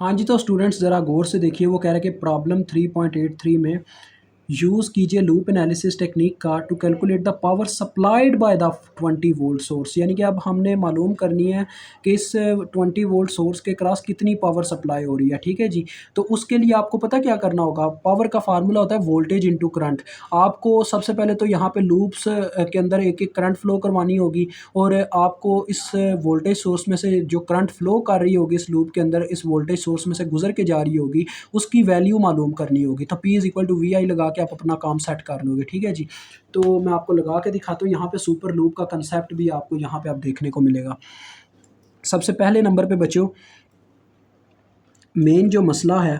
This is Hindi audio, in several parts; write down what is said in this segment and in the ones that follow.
हाँ जी, तो स्टूडेंट्स ज़रा गौर से देखिए, वो कह रहा है कि प्रॉब्लम 3.83 में यूज़ कीजिए लूप एनालिसिस टेक्निक का to calculate the power supplied by the 20 volt source. यानी कि अब हमने मालूम करनी है कि इस 20 वोल्ट सोर्स के क्रॉस कितनी पावर सप्लाई हो रही है, ठीक है जी। तो उसके लिए आपको पता क्या करना होगा, पावर का फार्मूला होता है वोल्टेज इंटू करंट। आपको सबसे पहले तो यहाँ पे लूप्स के अंदर एक एक करंट फ्लो करवानी होगी, और आपको इस वोल्टेज सोर्स में से जो करंट फ्लो कर रही होगी इस लूप के अंदर, इस वोल्टेज सोर्स में से गुजर के जा रही होगी, उसकी वैल्यू मालूम करनी होगी। तो P is equal to V I लगा के आप अपना काम सेट कर लोगे, ठीक है जी। तो मैं आपको लगा के दिखाता हूँ, यहाँ पे सुपर लूप का कंसेप्ट भी आपको यहाँ पे आप देखने को मिलेगा। सबसे पहले नंबर पे बच्चों, मेन जो मसला है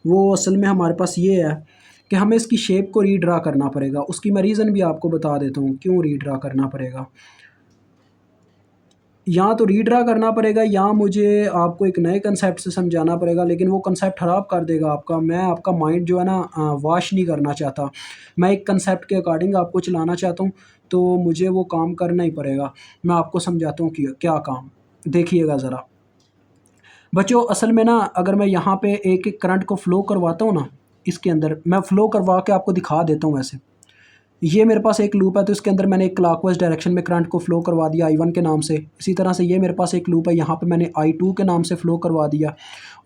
वो असल में हमारे पास ये है कि हमें इसकी शेप को रीड्रा करना पड़ेगा। उसकी मैं रीज़न भी आपको बता देता हूँ क्यों रीड्रा करना पड़ेगा। या तो रीड्रा करना पड़ेगा, या मुझे आपको एक नए कंसेप्ट से समझाना पड़ेगा, लेकिन वो कंसेप्ट ख़राब कर देगा आपका। मैं आपका माइंड जो है ना वॉश नहीं करना चाहता। मैं एक कंसेप्ट के अकॉर्डिंग आपको चलाना चाहता हूँ, तो मुझे वो काम करना ही पड़ेगा। मैं आपको समझाता हूँ कि क्या काम, देखिएगा ज़रा बच्चों। असल में ना, अगर मैं यहाँ पे एक एक करंट को फ़्लो करवाता हूँ ना, इसके अंदर मैं फ़्लो करवा के आपको दिखा देता हूँ। वैसे ये मेरे पास एक लूप है, तो इसके अंदर मैंने एक क्लॉकवाइज डायरेक्शन में करंट को फ्लो करवा दिया I1 के नाम से। इसी तरह से ये मेरे पास एक लूप है, यहाँ पे मैंने I2 के नाम से फ़्लो करवा दिया।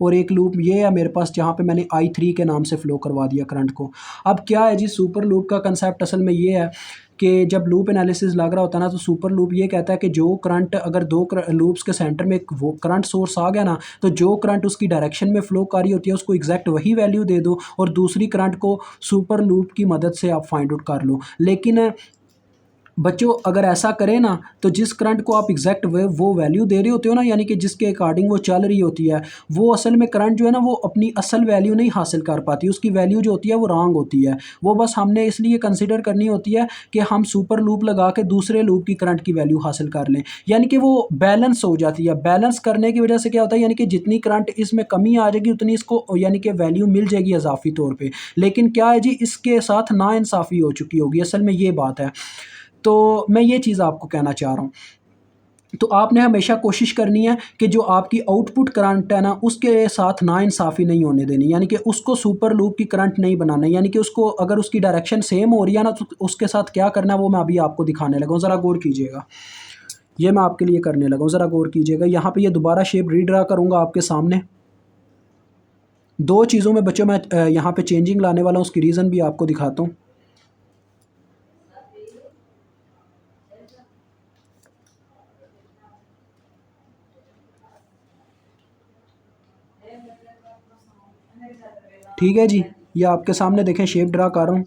और एक लूप ये है मेरे पास जहाँ पे मैंने I3 के नाम से फ़्लो करवा दिया करंट को। अब क्या है जी, सुपर लूप का कंसेप्ट असल में ये है कि जब लूप एनालिसिस लग रहा होता है ना, तो सुपर लूप ये कहता है कि जो करंट, अगर दो लूप्स के सेंटर में एक वो करंट सोर्स आ गया ना, तो जो करंट उसकी डायरेक्शन में फ़्लो कर रही होती है उसको एग्जैक्ट वही वैल्यू दे दो, और दूसरी करंट को सुपर लूप की मदद से आप फाइंड आउट कर लो। लेकिन बच्चों अगर ऐसा करें ना, तो जिस करंट को आप एग्जैक्ट वो वैल्यू दे रहे होते हो ना, यानी कि जिसके अकॉर्डिंग वो चल रही होती है, वो असल में करंट जो है ना, वो अपनी असल वैल्यू नहीं हासिल कर पाती। उसकी वैल्यू जो होती है वो रॉन्ग होती है। वो बस हमने इसलिए कंसिडर करनी होती है कि हम सुपर लूप लगा के दूसरे लूप की करंट की वैल्यू हासिल कर लें, यानी कि वो बैलेंस हो जाती है। बैलेंस करने की वजह से क्या होता है, यानी कि जितनी करंट इसमें कमी आ जाएगी उतनी इसको यानी कि वैल्यू मिल जाएगी इजाफी तौर पर। लेकिन क्या है जी, इसके साथ नाइंसाफ़ी हो चुकी होगी, असल में ये बात है। तो मैं ये चीज़ आपको कहना चाह रहा हूँ। तो आपने हमेशा कोशिश करनी है कि जो आपकी आउटपुट करंट है ना, उसके साथ नाइंसाफ़ी नहीं होने देनी, यानी कि उसको सुपर लूप की करंट नहीं बनाना। यानी कि उसको, अगर उसकी डायरेक्शन सेम हो रही है ना, तो उसके साथ क्या करना है वो मैं अभी आपको दिखाने लगा हूँ, ज़रा गौर कीजिएगा। ये मैं आपके लिए करने लगा हूँ, ज़रा गौर कीजिएगा। यहाँ पे ये दोबारा शेप रीड्रा करूँगा आपके सामने। दो चीज़ों में बच्चों मैं यहाँ पे चेंजिंग लाने वाला हूँ, उसकी रीज़न भी आपको दिखाता हूँ। ठीक है जी, ये आपके सामने देखें, शेप ड्रा कर रहा हूँ।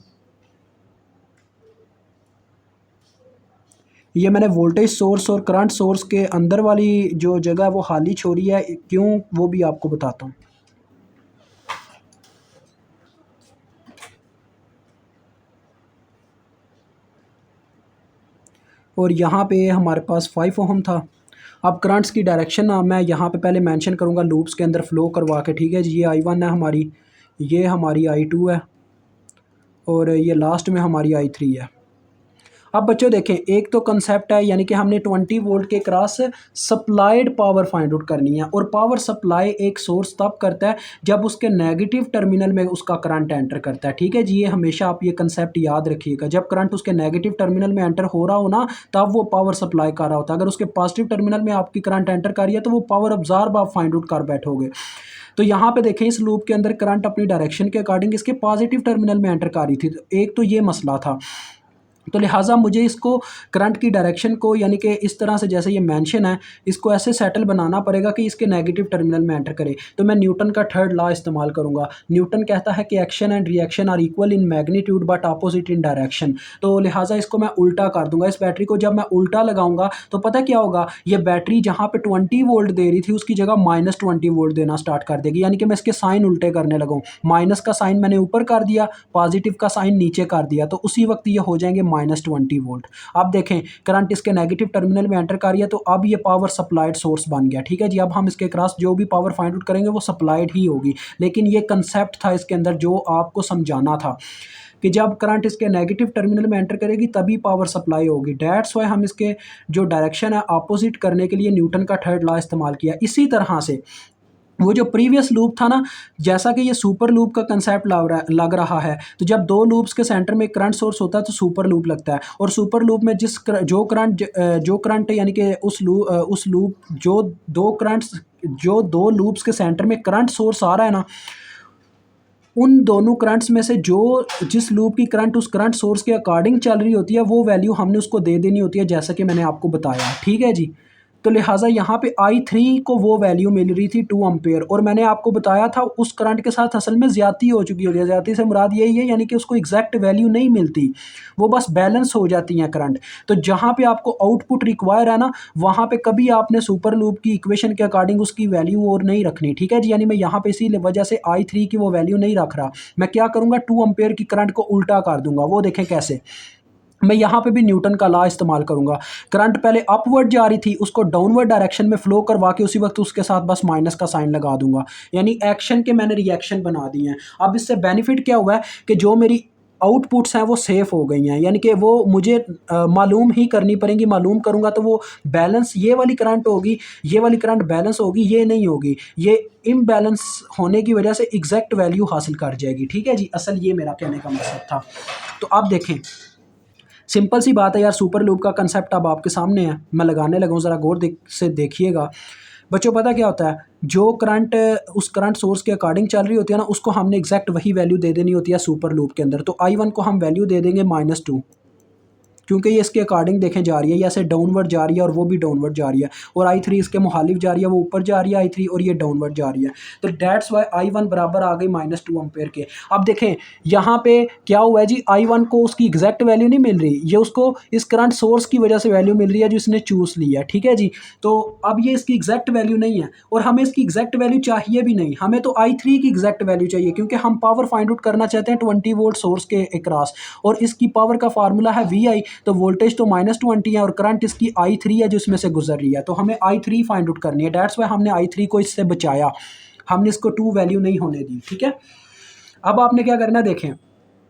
ये मैंने वोल्टेज सोर्स और करंट सोर्स के अंदर वाली जो जगह है वो खाली छोड़ी है, क्यों वो भी आपको बताता हूँ। और यहाँ पे हमारे पास 5 ओहम था। अब करंट्स की डायरेक्शन ना मैं यहाँ पे पहले मेंशन करूँगा लूप्स के अंदर फ्लो करवा के, ठीक है जी। ये I1 है हमारी, ये हमारी I2 है, और ये लास्ट में हमारी I3 है। अब बच्चों देखें, एक तो कंसेप्ट है, यानी कि हमने 20 वोल्ट के cross supplied power find out करनी है। और पावर सप्लाई एक सोर्स तब करता है जब उसके नेगेटिव टर्मिनल में उसका करंट एंटर करता है, ठीक है जी। ये हमेशा आप ये कंसेप्ट याद रखिएगा, जब करंट उसके नेगेटिव टर्मिनल में एंटर हो रहा हो ना, तब वो पावर सप्लाई कर रहा होता है। अगर उसके पॉजिटिव टर्मिनल में आपकी करंट एंटर कर रही है, तो वो पावर अब्जॉर्ब आप फाइंड आउट कर बैठोगे। तो यहाँ पे देखें, इस लूप के अंदर करंट अपनी डायरेक्शन के अकॉर्डिंग इसके पॉजिटिव टर्मिनल में एंटर कर रही थी। तो एक तो ये मसला था, तो लिहाजा मुझे इसको करंट की डायरेक्शन को, यानी कि इस तरह से जैसे ये मेंशन है, इसको ऐसे सेटल बनाना पड़ेगा कि इसके नेगेटिव टर्मिनल में एंटर करे। तो मैं न्यूटन का थर्ड लॉ इस्तेमाल करूंगा। न्यूटन कहता है कि action and reaction are equal in magnitude but opposite in direction. तो लिहाजा इसको मैं उल्टा कर दूंगा। इस बैटरी को जब मैं उल्टा लगाऊंगा तो पता क्या होगा, ये बैटरी जहाँ पे 20 वोल्ट दे रही थी उसकी जगह -20 वोल्ट देना स्टार्ट कर देगी। यानी कि मैं इसके साइन उल्टे करने लगा हूँ। माइनस का साइन मैंने ऊपर कर दिया, पॉजिटिव का साइन नीचे कर दिया, तो उसी वक्त ये हो जाएंगे -20 वोल्ट। अब देखें, करंट इसके नेगेटिव टर्मिनल में एंटर कर रही है, तो अब ये पावर सप्लाइड सोर्स बन गया, ठीक है जी। अब हम इसके क्रॉस जो भी पावर फाइंड आउट करेंगे वो सप्लाइड ही होगी। लेकिन ये कंसेप्ट था इसके अंदर जो आपको समझाना था कि जब करंट इसके नेगेटिव टर्मिनल में एंटर करेगी तभी पावर सप्लाई होगी। दैट्स वाई हम इसके जो डायरेक्शन है अपोजिट करने के लिए न्यूटन का थर्ड लॉ इस्तेमाल किया। इसी तरह से वो जो प्रीवियस लूप था ना, जैसा कि ये सुपर लूप का कंसेप्ट लग रहा है, तो जब दो लूप्स के सेंटर में करंट सोर्स होता है तो सुपर लूप लगता है। और सुपर लूप में जो करंट यानी कि उस लूप जो दो लूप्स के सेंटर में करंट सोर्स आ रहा है ना, उन दोनों करंट्स में से जो जिस लूप की करंट उस करंट सोर्स के अकॉर्डिंग चल रही होती है, वो वैल्यू हमने उसको दे देनी होती है, जैसा कि मैंने आपको बताया। ठीक है जी। तो लिहाजा यहाँ पे I3 को वो वैल्यू मिल रही थी 2 एम्पेयर, और मैंने आपको बताया था उस करंट के साथ असल में ज्यादती हो चुकी होती है। ज्यादती से मुराद यही है यानी कि उसको एग्जैक्ट वैल्यू नहीं मिलती, वो बस बैलेंस हो जाती हैं करंट। तो जहाँ पे आपको आउटपुट रिक्वायर है ना, वहाँ पे कभी आपने सुपर लूप की इक्वेशन के अकॉर्डिंग उसकी वैल्यू और नहीं रखनी। ठीक है जी। यानी मैं यहाँ पे इसी वजह से I3 की वो वैल्यू नहीं रख रहा। मैं क्या करूँगा, 2 एम्पेयर की करंट को उल्टा कर दूंगा। वो देखें कैसे, मैं यहाँ पे भी न्यूटन का लॉ इस्तेमाल करूंगा। करंट पहले अपवर्ड जा रही थी, उसको डाउनवर्ड डायरेक्शन में फ्लो करवा के उसी वक्त उसके साथ बस माइनस का साइन लगा दूंगा। यानी एक्शन के मैंने रिएक्शन बना दिए हैं। अब इससे बेनिफिट क्या हुआ है कि जो मेरी आउटपुट्स हैं वो सेफ हो गई हैं, यानी कि वो मुझे मालूम ही करनी पड़ेंगी। मालूम करूंगा तो वो बैलेंस, ये वाली करंट होगी, ये वाली करंट बैलेंस होगी, ये नहीं होगी। ये इम्बैलेंस होने की वजह से एग्जैक्ट वैल्यू हासिल कर जाएगी। ठीक है जी। असल ये मेरा कहने का मकसद था। तो आप देखें, सिंपल सी बात है यार, सुपर लूप का कंसेप्ट अब आपके सामने है, मैं लगाने लगा हूँ, ज़रा से देखिएगा बच्चों। पता क्या होता है, जो करंट उस करंट सोर्स के अकॉर्डिंग चल रही होती है ना, उसको हमने एग्जैक्ट वही वैल्यू दे देनी होती है सुपर लूप के अंदर। तो I1 को हम वैल्यू दे देंगे -2, क्योंकि ये इसके अकॉर्डिंग देखें जा रही है, ये ऐसे डाउनवर्ड जा रही है और वो भी डाउनवर्ड जा रही है, और I3 इसके मुखालिफ जा रही है, वो ऊपर जा रही है I3, और ये डाउनवर्ड जा रही है। तो डेट्स वाई I1 बराबर आ गई -2 एम्पेयर के। अब देखें यहाँ पे क्या हुआ है जी, I1 को उसकी एग्जैक्ट वैल्यू नहीं मिल रही, ये उसको इस करंट सोर्स की वजह से वैल्यू मिल रही है जो इसने चूज लिया है। ठीक है जी। तो अब ये इसकी एग्जैक्ट वैल्यू नहीं है, और हमें इसकी एग्जैक्ट वैल्यू चाहिए भी नहीं, हमें तो I3 की एग्जैक्ट वैल्यू चाहिए, क्योंकि हम पावर फाइंड आउट करना चाहते हैं 20 वोल्ट सोर्स के अक्रॉस, और इसकी पावर का फार्मूला है VI। तो वोल्टेज तो -20 है और करंट इसकी I3 है जो इसमें से गुजर रही है, तो हमें I3 फाइंड आउट करनी है। डेट्स वाई हमने I3 को इससे बचाया, हमने इसको 2 वैल्यू नहीं होने दी। ठीक है। अब आपने क्या करना है, देखें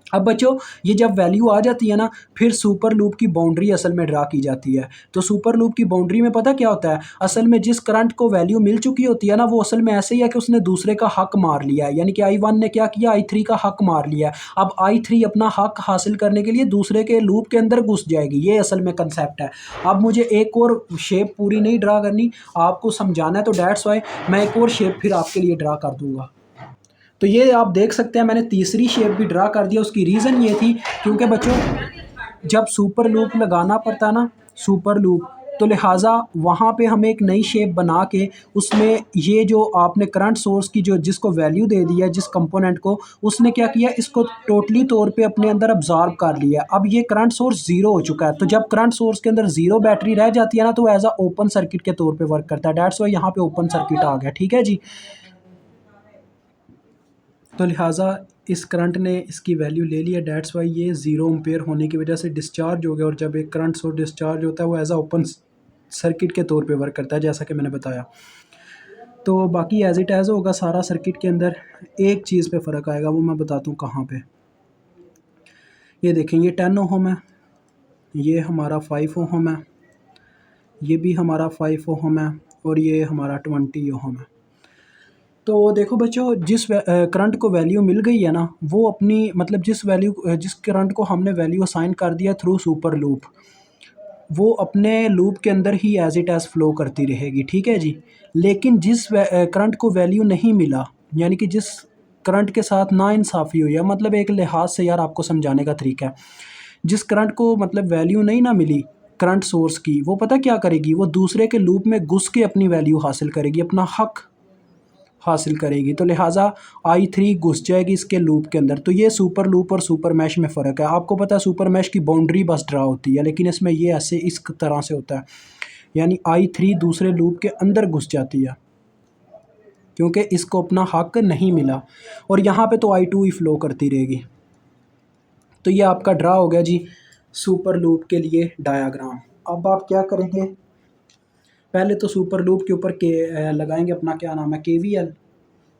अब बच्चों, ये जब वैल्यू आ जाती है ना, फिर सुपर लूप की बाउंड्री असल में ड्रा की जाती है। तो सुपर लूप की बाउंड्री में पता क्या होता है, असल में जिस करंट को वैल्यू मिल चुकी होती है ना, वो असल में ऐसे ही है कि उसने दूसरे का हक मार लिया है। यानी कि I1 ने क्या किया, I3 का हक मार लिया है। अब I3 अपना हक हासिल करने के लिए दूसरे के लूप के अंदर घुस जाएगी। ये असल में कंसेप्ट है। अब मुझे एक और शेप पूरी नहीं ड्रा करनी, आपको समझाना है, तो डेट्स वाई मैं एक और शेप फिर आपके लिए ड्रा कर दूंगा। तो ये आप देख सकते हैं, मैंने तीसरी शेप भी ड्रा कर दिया। उसकी रीज़न ये थी क्योंकि बच्चों, जब सुपर लूप लगाना पड़ता ना, सुपर लूप, तो लिहाजा वहाँ पे हमें एक नई शेप बना के उसमें ये जो आपने करंट सोर्स की जो जिसको वैल्यू दे दी है, जिस कंपोनेंट को, उसने क्या किया, इसको टोटली तौर पे अपने अंदर अब्जॉर्ब कर लिया। अब ये करंट सोर्स ज़ीरो हो चुका है। तो जब करंट सोर्स के अंदर ज़ीरो बैटरी रह जाती है ना, तो एज अ ओपन सर्किट के तौर पर वर्क करता है। डेट्स वाई यहाँ पे ओपन सर्किट आ गया। ठीक है जी। तो लिहाजा इस करंट ने इसकी वैल्यू ले लिया। डेट्स वाई ये 0 एम्पेयर होने की वजह से डिस्चार्ज हो गया, और जब एक करंट सोर्स डिस्चार्ज होता है वो एज आ ओपन सर्किट के तौर पे वर्क करता है, जैसा कि मैंने बताया। तो बाकी एज इट एज होगा सारा सर्किट के अंदर। एक चीज़ पे फ़र्क आएगा, वो मैं बताता हूँ कहाँ पे। ये देखें, ये 10 ओहम है, ये हमारा 5 ओहम है, ये भी हमारा 5 ओहम है, और ये हमारा 20 ओहम है। तो देखो बच्चों, जिस करंट को वैल्यू मिल गई है ना, वो अपनी मतलब जिस करंट को हमने वैल्यू असाइन कर दिया थ्रू सुपर लूप, वो अपने लूप के अंदर ही एज इट एज़ फ्लो करती रहेगी। ठीक है जी। लेकिन जिस करंट को वैल्यू नहीं मिला, यानी कि जिस करंट के साथ नाइंसाफ़ी हुई है, मतलब एक लिहाज से यार आपको समझाने का तरीका है, जिस करंट को मतलब वैल्यू नहीं ना मिली करंट सोर्स की, वो पता क्या करेगी, वो दूसरे के लूप में घुस के अपनी वैल्यू हासिल करेगी, अपना हक हासिल करेगी। तो लिहाजा I3 घुस जाएगी इसके लूप के अंदर। तो ये सुपर लूप और सुपर मैश में फ़र्क है। आपको पता है सुपर मैश की बाउंड्री बस ड्रा होती है, लेकिन इसमें ये ऐसे इस तरह से होता है, यानी I3 दूसरे लूप के अंदर घुस जाती है, क्योंकि इसको अपना हक नहीं मिला, और यहाँ पे तो I2 ही फ्लो करती रहेगी। तो ये आपका ड्रा हो गया जी सुपर लूप के लिए डायाग्राम। अब आप क्या करेंगे, पहले तो सुपर लूप के ऊपर के लगाएंगे अपना क्या नाम है, KVL।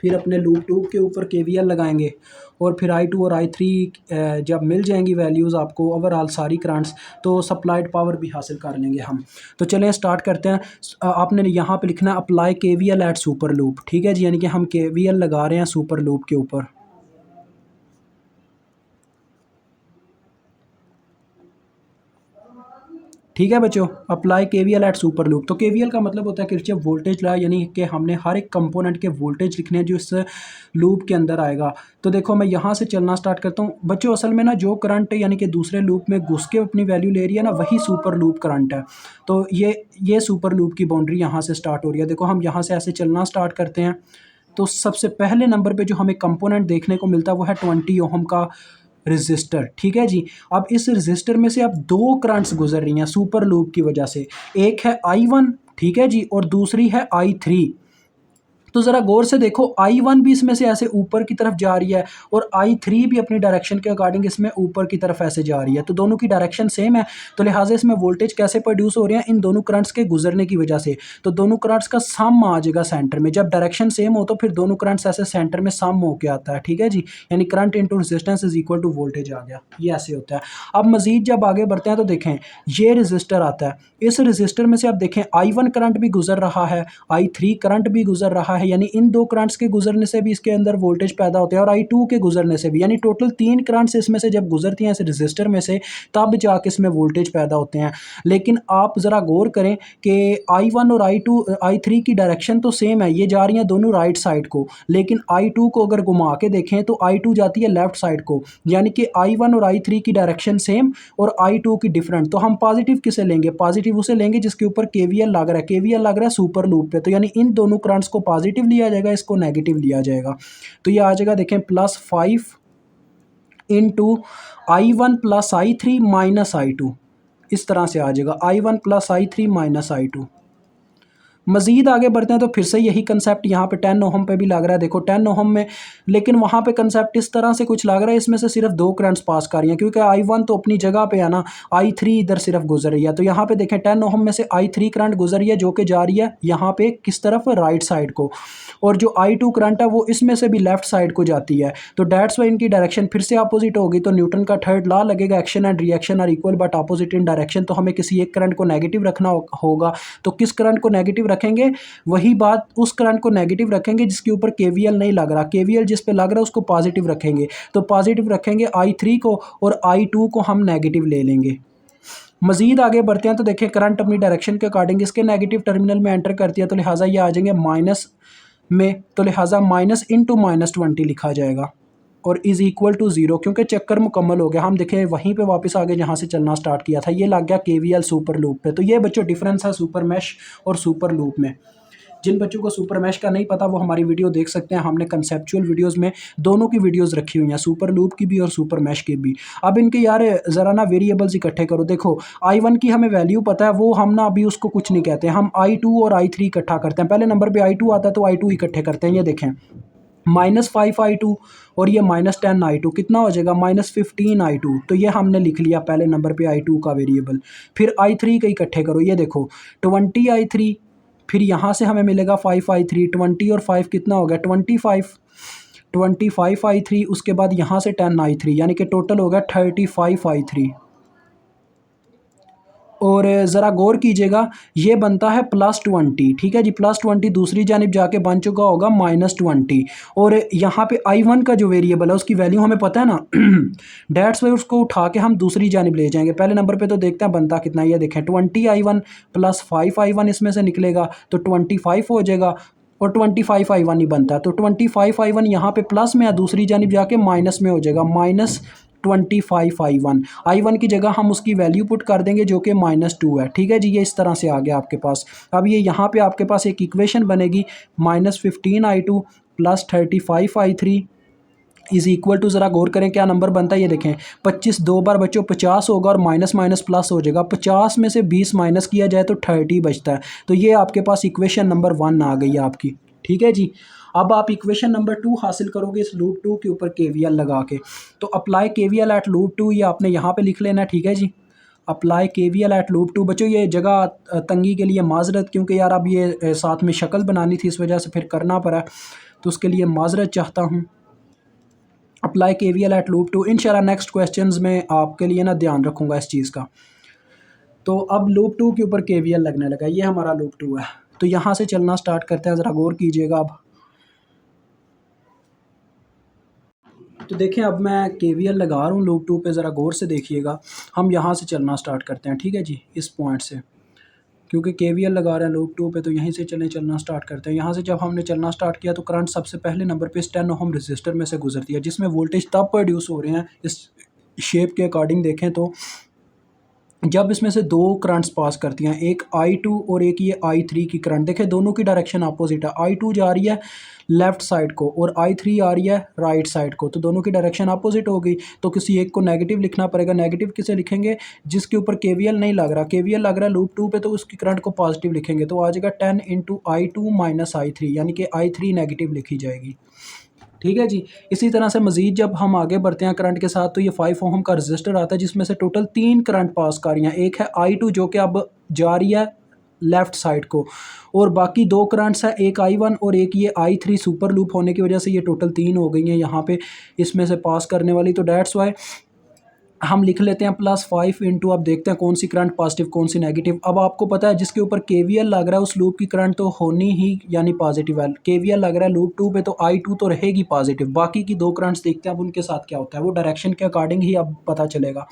फिर अपने लूप 2 के ऊपर केवीएल लगाएंगे और फिर I2 और I3 जब मिल जाएंगी वैल्यूज़ आपको ओवरऑल सारी करंट्स, तो सप्लाइड पावर भी हासिल कर लेंगे हम। तो चलें स्टार्ट करते हैं। आपने यहाँ पे लिखना है apply KVL at super loop, ठीक है जी, यानी कि हम केवीएल लगा रहे हैं सुपर लूप के ऊपर। ठीक है बच्चों, apply KVL at super loop. तो केवीएल का मतलब होता है किरचॉफ वोल्टेज लॉ, यानी कि हमने हर एक कंपोनेंट के वोल्टेज लिखने हैं जो इस लूप के अंदर आएगा। तो देखो मैं यहाँ से चलना स्टार्ट करता हूँ बच्चों। असल में ना जो करंट यानी कि दूसरे लूप में घुस के अपनी वैल्यू ले रही है ना, वही सुपर लूप करंट है। तो ये सुपर लूप की बाउंड्री यहाँ से स्टार्ट हो रही है। देखो हम यहाँ से ऐसे चलना स्टार्ट करते हैं तो सबसे पहले नंबर पे जो हमें कंपोनेंट देखने को मिलता है वो है 20 ओहम का रजिस्टर, ठीक है जी। अब इस रजिस्टर में से अब दो करंट्स गुजर रही हैं सुपर लूप की वजह से। एक है I1, ठीक है जी, और दूसरी है I3। तो ज़रा गौर से देखो, I1 भी इसमें से ऐसे ऊपर की तरफ जा रही है और I3 भी अपनी डायरेक्शन के अकॉर्डिंग इसमें ऊपर की तरफ ऐसे जा रही है। तो दोनों की डायरेक्शन सेम है, तो लिहाजा इसमें वोल्टेज कैसे प्रोड्यूस हो रहे हैं, इन दोनों करंट्स के गुजरने की वजह से। तो दोनों करंट्स का सम आ जाएगा सेंटर में। जब डायरेक्शन सेम हो तो फिर दोनों करंट्स ऐसे सेंटर में सम होके आता है, ठीक है जी, यानी current into resistance is equal to voltage आ गया। ये ऐसे होता है। अब मजीद जब आगे बढ़ते हैं तो देखें ये रजिस्टर आता है। इस रजिस्टर में से आप देखें I1 करंट भी गुजर रहा है, I3 करंट भी गुजर रहा है, यानी इन दो करंट्स के गुजरने से भी इसके अंदर वोल्टेज पैदा होते हैं और I2 के गुजरने से भी, यानी टोटल 3 करंट्स इसमें से जब गुजरती हैं इस रजिस्टर में से तब जाके इसमें वोल्टेज पैदा होते हैं। लेकिन आप ज़रा गौर करें कि I1 और I2 I3 की डायरेक्शन तो सेम है, ये जा रही हैं दोनों राइट साइड को, लेकिन I2 को अगर घुमा के देखें तो I2 जाती है लेफ्ट साइड को, यानी कि I1 और I3 की डायरेक्शन सेम और I2 की डिफरेंट। तो हम पॉजिटिव किसे लेंगे, पॉजिटिव उसे लेंगे जिसके ऊपर केवीएल लग रहा है, केवीएल लग रहा है सुपर लूप पे, तो यानी इन दोनों करंट्स को पॉजिटिव लिया जाएगा, इसको नेगेटिव लिया जाएगा। तो ये आ जाएगा देखें +5 इंटू I1 + I3 - I2, इस तरह से आ जाएगा I1 + I3 - I2। मज़ीद आगे बढ़ते हैं तो फिर से यही कंसेप्ट यहाँ पे 10 ओहम पे भी लग रहा है। देखो 10 ओहम में, लेकिन वहाँ पे कंसेप्ट इस तरह से कुछ लग रहा है, इसमें से सिर्फ दो करंट्स पास कर रही हैं क्योंकि I1 तो अपनी जगह पे है ना, I3 इधर सिर्फ गुजर रही है। तो यहाँ पे देखें 10 ओहम में से I3 करंट गुजर रही है जो कि जा रही है यहाँ पे किस तरफ, राइट साइड को, और जो I2 करंट है वो इसमें से भी लेफ्ट साइड को जाती है। तो डेट्स वाई इनकी डायरेक्शन फिर से अपोजिट होगी। तो न्यूटन का थर्ड लॉ लगेगा, action and reaction are equal but opposite in direction. तो हमें किसी एक करंट को नेगेटिव रखना होगा, तो किस करंट को नेगेटिव रखेंगे, वही बात, उस करंट को नेगेटिव रखेंगे जिसके ऊपर केवीएल नहीं लग रहा, केवीएल जिस पे लग रहा है उसको पॉजिटिव रखेंगे। तो पॉजिटिव रखेंगे I3 को और I2 को हम नेगेटिव ले लेंगे। मजीद आगे बढ़ते हैं तो देखें करंट अपनी डायरेक्शन के अकॉर्डिंग इसके नेगेटिव टर्मिनल में एंटर करती है, तो लिहाजा ये आ जाएंगे माइनस में, तो लिहाजा माइनस इंटू -20 लिखा जाएगा और इज़ इक्वल टू 0, क्योंकि चक्कर मुकम्मल हो गया। हम देखें वहीं पे वापस आगे जहाँ से चलना स्टार्ट किया था, ये लग गया केवीएल सुपर लूप पे। तो ये बच्चों डिफरेंस है सुपर मैश और सुपर लूप में। जिन बच्चों को सुपर मैश का नहीं पता वो हमारी वीडियो देख सकते हैं, हमने कंसेप्चुअल वीडियोस में दोनों की वीडियोस रखी हुई हैं, सुपर लूप की भी और सुपर मैश की भी। अब इनके यार ज़रा ना वेरिएबल्स इकट्ठे करो। देखो I1 की हमें वैल्यू पता है, वो हम ना अभी उसको कुछ नहीं कहते, हम I2 और I3 इकट्ठा करते हैं। पहले नंबर पर I2 आता है तो I2 इकट्ठे करते हैं। ये देखें -5 I2 और ये -10 I2 कितना हो जाएगा, -15 I2। तो ये हमने लिख लिया पहले नंबर पे I2 का वेरिएबल। फिर I3 के इकट्ठे करो, ये देखो 20 I3, फिर यहाँ से हमें मिलेगा 5 I3, 20 और 5 कितना हो गया 25 I3, उसके बाद यहाँ से 10 I3, यानी कि टोटल हो गया 35 I3। और ज़रा गौर कीजिएगा ये बनता है +20, ठीक है जी, +20 दूसरी जानिब जाके बन चुका होगा -20। और यहाँ पे I1 का जो वेरिएबल है उसकी वैल्यू हमें पता है ना, डेट्स वाई उसको उठा के हम दूसरी जानिब ले जाएंगे। पहले नंबर पे तो देखते हैं बनता कितना, ये देखें 20 I1 + 5 I1 इसमें से निकलेगा तो 25 हो जाएगा, और 25 I1 ही बनता है। तो 25 I1 यहाँ पे प्लस में है, दूसरी जानिब जाके माइनस में हो जाएगा, -25 I1 की जगह हम उसकी वैल्यू पुट कर देंगे जो कि -2 है, ठीक है जी। ये इस तरह से आ गया आपके पास। अब ये यहाँ पे आपके पास एक इक्वेशन बनेगी, -15 I2 + 35 I3 is equal to, ज़रा गौर करें क्या नंबर बनता है, ये देखें 25 दो बार बच्चों 50 होगा और माइनस माइनस प्लस हो जाएगा। 50 में से 20 माइनस किया जाए तो 30 बचता है। तो ये आपके पास इक्वेशन नंबर 1 आ गई है आपकी, ठीक है जी। अब आप इक्वेशन नंबर 2 हासिल करोगे इस लूप 2 के ऊपर केवीएल लगा के। तो अप्लाई केवीएल एट लूप 2, ये आपने यहाँ पे लिख लेना है, ठीक है जी। Apply KVL at loop 2। बच्चों ये जगह तंगी के लिए माजरत, क्योंकि यार अब ये साथ में शक्ल बनानी थी, इस वजह से फिर करना पड़ा। तो उसके लिए माजरत चाहता हूँ। Apply KVL at loop 2। इंशाल्लाह नेक्स्ट क्वेश्चंस में आपके लिए ना ध्यान रखूँगा इस चीज़ का। तो अब लूप 2 के ऊपर KVL लगने लगा, ये हमारा लूप 2 है। तो यहाँ से चलना स्टार्ट करते हैं, ज़रा गौर कीजिएगा अब। तो देखें अब मैं KVL लगा रहा हूँ लूप 2 पे, ज़रा गौर से देखिएगा। हम यहाँ से चलना स्टार्ट करते हैं, ठीक है जी, इस पॉइंट से, क्योंकि KVL लगा रहे हैं लूप 2 पे, तो यहीं से चलना स्टार्ट करते हैं। यहाँ से जब हमने चलना स्टार्ट किया तो करंट सबसे पहले नंबर पे इस 10 ओहम रजिस्टर में से गुजरती है, जिसमें वोल्टेज तब प्रोड्यूस हो रहे हैं इस शेप के अकॉर्डिंग देखें तो जब इसमें से दो करंट्स पास करती हैं, एक I2 और एक ये I3 की करंट। देखें दोनों की डायरेक्शन अपोजिट है, I2 जा रही है लेफ़्ट साइड को और I3 आ रही है राइट साइड को, तो दोनों की डायरेक्शन अपोजिट हो गई। तो किसी एक को नेगेटिव लिखना पड़ेगा। नेगेटिव किसे लिखेंगे? जिसके ऊपर KVL नहीं लग रहा। KVL लग रहा है लूप 2 पे, तो उसकी करंट को पॉजिटिव लिखेंगे, तो आ जाएगा 10 × I2 - I3, यानी कि I3 नेगेटिव लिखी जाएगी। ठीक है जी। इसी तरह से मज़ीद जब हम आगे बढ़ते हैं करंट के साथ, तो ये 5 ओहम का रजिस्टर आता है, जिसमें से टोटल 3 करंट पास कर रही हैं। एक है I2 जो कि अब जा रही है लेफ़्ट साइड को, और बाकी 2 करंट्स हैं, एक I1 और एक ये I3 सुपर लूप होने की वजह से ये टोटल 3 हो गई हैं यहाँ पे इसमें से पास करने वाली। तो डैट्स वाई हम लिख लेते हैं +5 इंटू, अब देखते हैं कौन सी करंट पॉजिटिव कौन सी नेगेटिव। अब आपको पता है जिसके ऊपर KVL लग रहा है उस लूप की करंट तो होनी ही यानी पॉजिटिव है। KVL लग रहा है लूप 2 पे, तो I2 तो रहेगी पॉजिटिव। बाकी की 2 करंट्स देखते हैं अब उनके साथ क्या होता है, वो डायरेक्शन के अकॉर्डिंग ही अब पता चलेगा।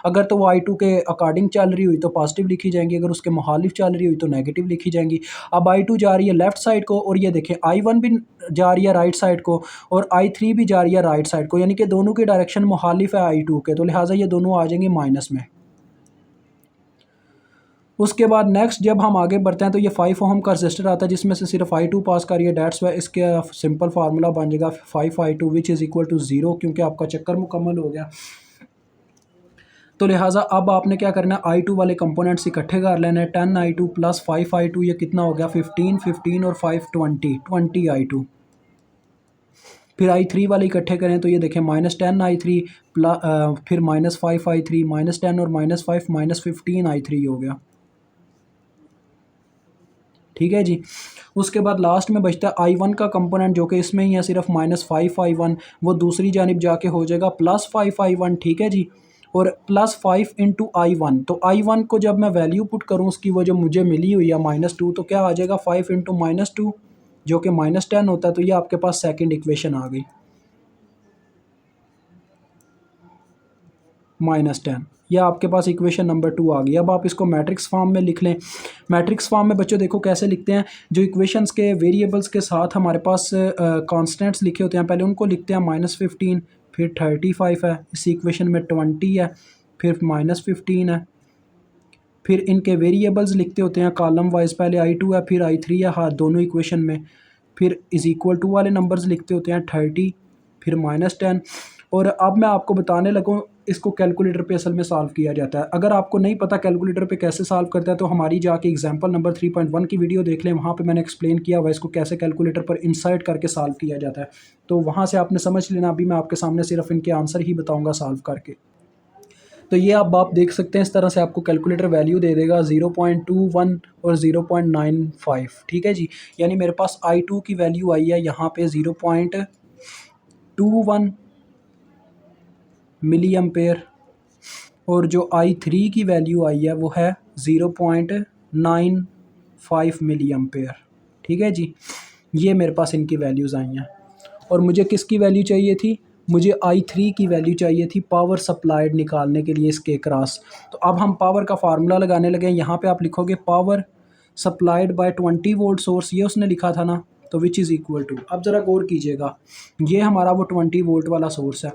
अगर तो वो I2 के अकॉर्डिंग चल रही हुई तो पॉजिटिव लिखी जाएंगी, अगर उसके मुखालिफ चल रही हुई तो नेगेटिव लिखी जाएंगी। अब I2 जा रही है लेफ़्ट साइड को, और ये देखें I1 भी जा रही है राइट साइड को, और I3 भी जा रही है राइट साइड को, यानी कि दोनों की डायरेक्शन मुखालिफ है I2 के, तो लिहाजा ये दोनों आ जाएंगे माइनस में। उसके बाद नेक्स्ट जब हम आगे बढ़ते हैं तो ये 5 ओहम का रजिस्टर आता है, जिसमें से सिर्फ I2 पास कर रही है। डैट्स वाई इसके सिंपल फार्मूला बन जाएगा 5I2 which is equal to 0, क्योंकि आपका चक्कर मुकम्मल हो गया। तो लिहाजा अब आपने क्या करना है, I2 वाले कंपोनेंट्स इकट्ठे कर लेने हैं। 10I2 + 5I2 ये कितना हो गया 15 और 5 20I2। फिर I3 वाले इकट्ठे करें तो ये देखें -10I3 फिर -5I3 -10 और -5 -15I3 हो गया। ठीक है जी। उसके बाद लास्ट में बचता है I1 का कंपोनेंट, जो कि इसमें ही है सिर्फ -5I1, वो दूसरी जानिब जाके हो जाएगा +5I1। ठीक है जी। और +5 × I1, तो I1 को जब मैं वैल्यू पुट करूँ उसकी, वो जो मुझे मिली हुई है -2, तो क्या आ जाएगा 5 × -2 जो कि -10 होता है। तो ये आपके पास सेकंड इक्वेशन आ गई -10, या आपके पास इक्वेशन नंबर 2 आ गई। अब आप इसको मैट्रिक्स फॉर्म में लिख लें। मैट्रिक्स फॉर्म में बच्चों देखो कैसे लिखते हैं, जो इक्वेशंस के वेरिएबल्स के साथ हमारे पास कांस्टेंट्स लिखे होते हैं, पहले उनको लिखते हैं -15, फिर 35 है, इस इक्वेशन में 20 है, फिर -15 है, फिर इनके वेरिएबल्स लिखते होते हैं कॉलम वाइज, पहले I2 है फिर I3 है, हाँ दोनों इक्वेशन में, फिर इज़ इक्वल टू वाले नंबर्स लिखते होते हैं 30, फिर -10। और अब मैं आपको बताने लगूँ इसको कैलकुलेटर पे असल में सॉल्व किया जाता है। अगर आपको नहीं पता कैलकुलेटर पे कैसे सॉल्व करता है, तो हमारी जाके एग्जांपल नंबर 3.1 की वीडियो देख लें, वहाँ पे मैंने एक्सप्लेन किया हुआ इसको कैसे कैलकुलेटर पर इंसर्ट करके सॉल्व किया जाता है, तो वहाँ से आपने समझ लेना। अभी मैं आपके सामने सिर्फ इनके आंसर ही बताऊँगा सॉल्व करके। तो ये अब आप देख सकते हैं, इस तरह से आपको कैलकुलेटर वैल्यू दे देगा 0.21 और 0.95। ठीक है जी। यानी मेरे पास I2 की वैल्यू आई है यहाँ पे 0.21 मिली एम्पेयर, और जो I3 की वैल्यू आई है वो है 0.95 मिली एम्पेयर। ठीक है जी। ये मेरे पास इनकी वैल्यूज़ आई हैं, और मुझे किसकी वैल्यू चाहिए थी, मुझे I3 की वैल्यू चाहिए थी पावर सप्लाइड निकालने के लिए इसके क्रॉस। तो अब हम पावर का फार्मूला लगाने लगे। यहाँ पे आप लिखोगे power supplied bye 20 volt source, ये उसने लिखा था ना, तो विच इज़ इक्वल टू, अब ज़रा गौर कीजिएगा, ये हमारा वो 20 वोल्ट वाला सोर्स है।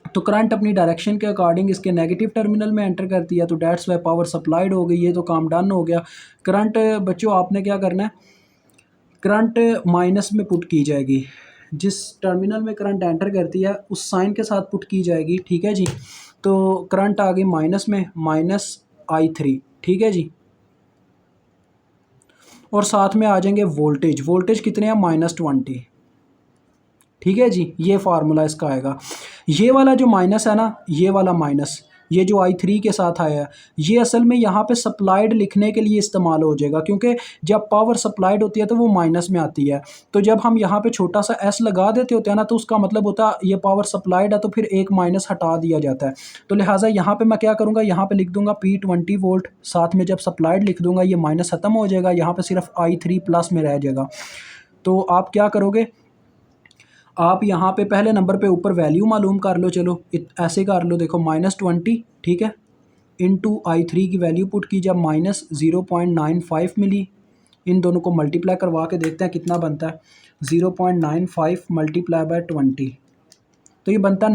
तो करंट अपनी डायरेक्शन के अकॉर्डिंग इसके नेगेटिव टर्मिनल में एंटर करती है, तो डैट्स वाई पावर सप्लाइड हो गई। ये तो काम डन हो गया। करंट बच्चों आपने क्या करना है, करंट माइनस में पुट की जाएगी, जिस टर्मिनल में करंट एंटर करती है उस साइन के साथ पुट की जाएगी। ठीक है जी। तो करंट आ गई माइनस में, -I3। ठीक है जी। और साथ में आ जाएंगे वोल्टेज, वोल्टेज कितने हैं -20। ठीक है जी। ये फार्मूला इसका आएगा। ये वाला जो माइनस है ना, ये वाला माइनस, ये जो I3 के साथ आया है, ये असल में यहाँ पे सप्लाइड लिखने के लिए इस्तेमाल हो जाएगा, क्योंकि जब पावर सप्लाइड होती है तो वो माइनस में आती है। तो जब हम यहाँ पे छोटा सा एस लगा देते होते हैं ना, तो उसका मतलब होता है ये पावर सप्लाइड है, तो फिर एक माइनस हटा दिया जाता है। तो लिहाजा यहाँ पे मैं क्या करूँगा, यहाँ पे लिख दूंगा P20 वोल्ट, साथ में जब सप्लाइड लिख दूंगा ये माइनस ख़त्म हो जाएगा, यहाँ पे सिर्फ I3 प्लस में रह जाएगा। तो आप क्या करोगे, आप यहाँ पे पहले नंबर पे ऊपर वैल्यू मालूम कर लो, चलो ऐसे कर लो, देखो -20, ठीक है, इनटू I3 की वैल्यू पुट की, जब -0.95 मिली, इन दोनों को मल्टीप्लाई करवा के देखते हैं कितना बनता है। 0.95 मल्टीप्लाई बाय 20, तो ये बनता है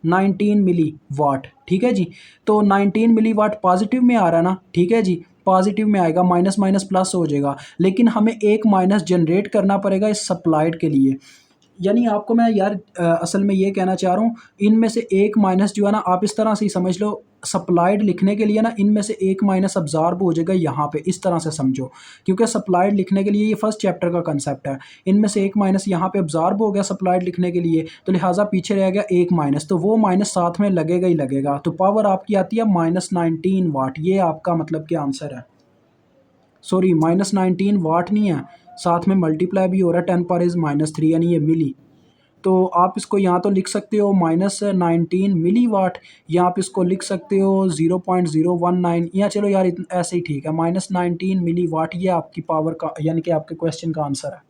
19 मिली वाट, ठीक है जी। तो 19 मिली वाट पॉजिटिव में आ रहा है ना, ठीक है जी, पॉजिटिव में आएगा, माइनस माइनस प्लस हो जाएगा, लेकिन हमें एक माइनस जनरेट करना पड़ेगा इस सप्लाइड के लिए। यानी आपको मैं यार असल में ये कहना चाह रहा हूँ, इनमें से एक माइनस जो है ना, आप इस तरह से ही समझ लो, सप्लाइड लिखने के लिए ना इनमें से एक माइनस अब्जॉर्ब हो जाएगा यहाँ पे, इस तरह से समझो, क्योंकि सप्लाइड लिखने के लिए ये फर्स्ट चैप्टर का कंसेप्ट है। इनमें से एक माइनस यहाँ पे अब्जॉर्ब हो गया सप्लाइड लिखने के लिए, तो लिहाजा पीछे रह गया एक माइनस, तो वो माइनस साथ में लगेगा ही लगेगा। तो पावर आपकी आती है -19 वाट, ये आपका मतलब क्या आंसर है। सॉरी, -19 वाट नहीं है, साथ में मल्टीप्लाई भी हो रहा है, 10 पावर इज़ -3, यानी ये मिली। तो आप इसको यहाँ तो लिख सकते हो -19 मिली वाट, या आप इसको लिख सकते हो 0.019, या चलो यार ऐसे ही ठीक है, -19 मिली वाट, ये आपकी पावर का यानी कि आपके क्वेश्चन का आंसर है।